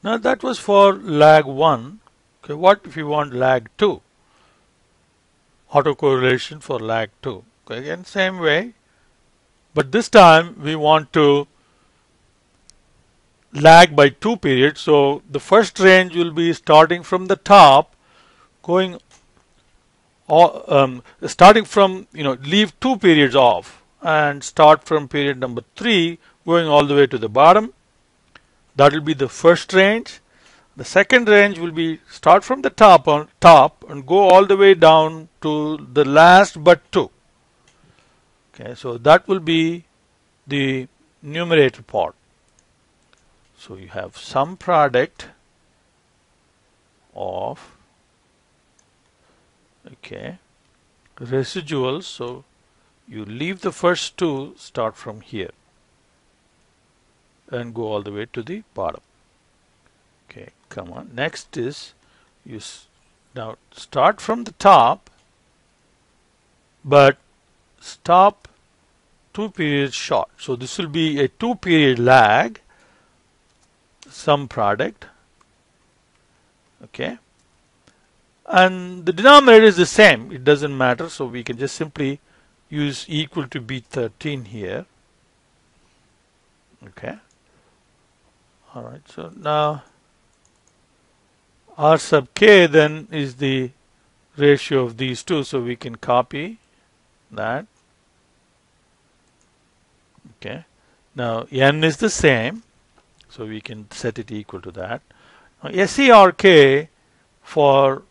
Now that was for lag 1. Okay, what if you want lag 2? Autocorrelation for lag 2. Okay, again, same way. But this time we want to lag by 2 periods. So the first range will be starting from the top, going starting from, leave 2 periods off and start from period number 3 going all the way to the bottom. That will be the first range. The second range will be start from the top and go all the way down to the last but 2. Okay, so that will be the numerator part. So you have sum product of residuals. So you leave the first 2, start from here and go all the way to the bottom. Okay, come on. Next is you now start from the top, but stop 2 periods short. So this will be a 2 period lag, sum product. Okay, and the denominator is the same, it doesn't matter, so we can just simply use equal to B13 here. Okay, all right, so now R sub k then is the ratio of these two, so we can copy that. Okay, now n is the same, so we can set it equal to that. Now SERK for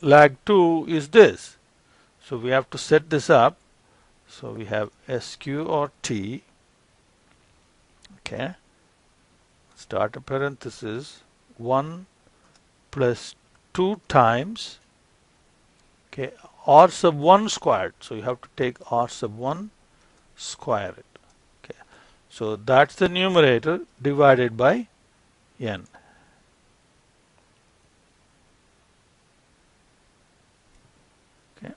lag 2 is this, so we have to set this up. So we have SQ or T, okay, start a parenthesis 1 plus 2 times, okay, R sub 1 squared. So you have to take R sub 1, square it. Okay, so that's the numerator divided by n. Okay.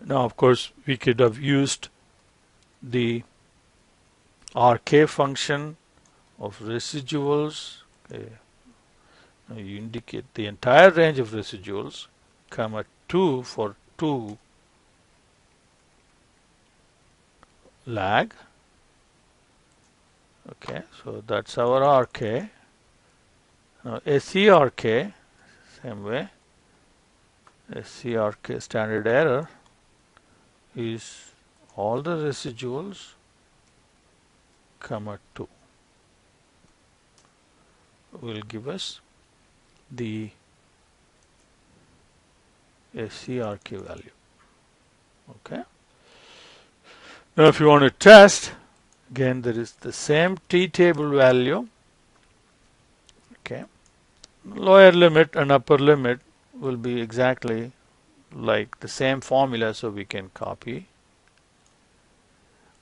Now, of course, we could have used the RK function of residuals. Okay. Now you indicate the entire range of residuals, comma 2 for 2 lag. Okay, so that's our RK. Now SERK, same way, SERK standard error is all the residuals, comma 2 will give us the SERK value. Okay. Now if you want to test, again there is the same T table value. Okay. Lower limit and upper limit will be exactly like the same formula, so we can copy.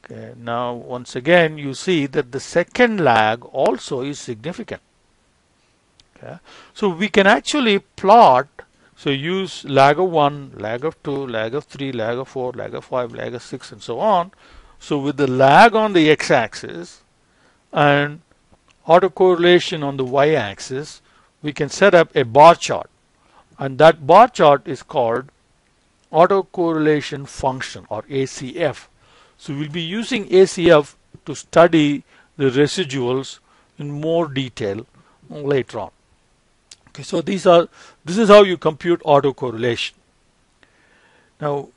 Okay, now once again you see that the second lag also is significant. Okay, so we can actually plot, so use lag of 1, lag of 2, lag of 3, lag of 4, lag of 5, lag of 6 and so on. So with the lag on the x-axis and autocorrelation on the y-axis, we can set up a bar chart, and that bar chart is called autocorrelation function or ACF. So we'll be using ACF to study the residuals in more detail later on. Okay, so this is how you compute autocorrelation. Now,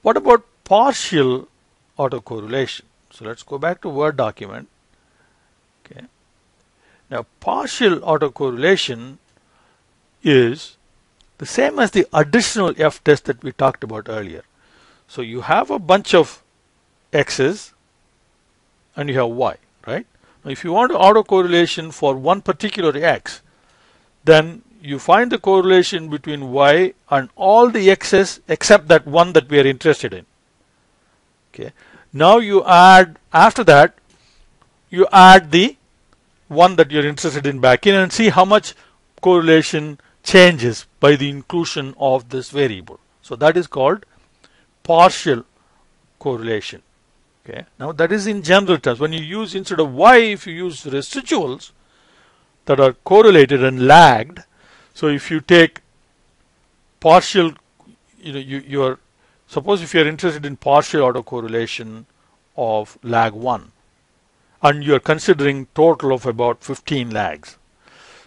what about partial autocorrelation? So let's go back to Word document. Okay. Now, partial autocorrelation is the same as the additional F test that we talked about earlier. So you have a bunch of x's and you have y, right? Now if you want autocorrelation for one particular x, then you find the correlation between y and all the x's except that one that we are interested in. Okay. Now you add, after that, you add the one that you're interested in back in and see how much correlation changes by the inclusion of this variable. So that is called partial correlation. Okay. Now that is in general terms. When you use instead of Y, if you use residuals that are correlated and lagged, so if you take partial, you're suppose if you're interested in partial autocorrelation of lag 1 and you're considering total of about 15 lags.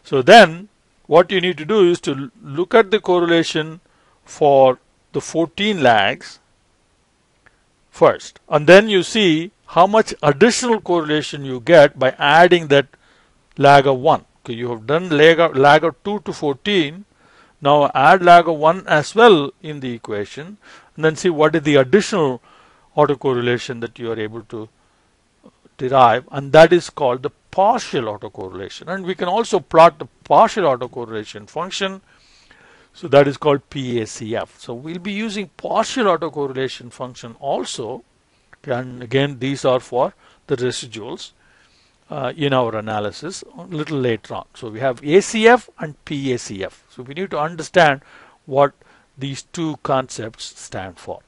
So then what you need to do is to look at the correlation for the 14 lags first, and then you see how much additional correlation you get by adding that lag of 1. Okay, you have done lag of 2 to 14. Now add lag of 1 as well in the equation, and then see what is the additional autocorrelation that you are able to derive, and that is called the partial autocorrelation. And we can also plot the partial autocorrelation function, so that is called PACF. So we'll be using partial autocorrelation function also, and again these are for the residuals in our analysis a little later on. So we have ACF and PACF. So we need to understand what these two concepts stand for.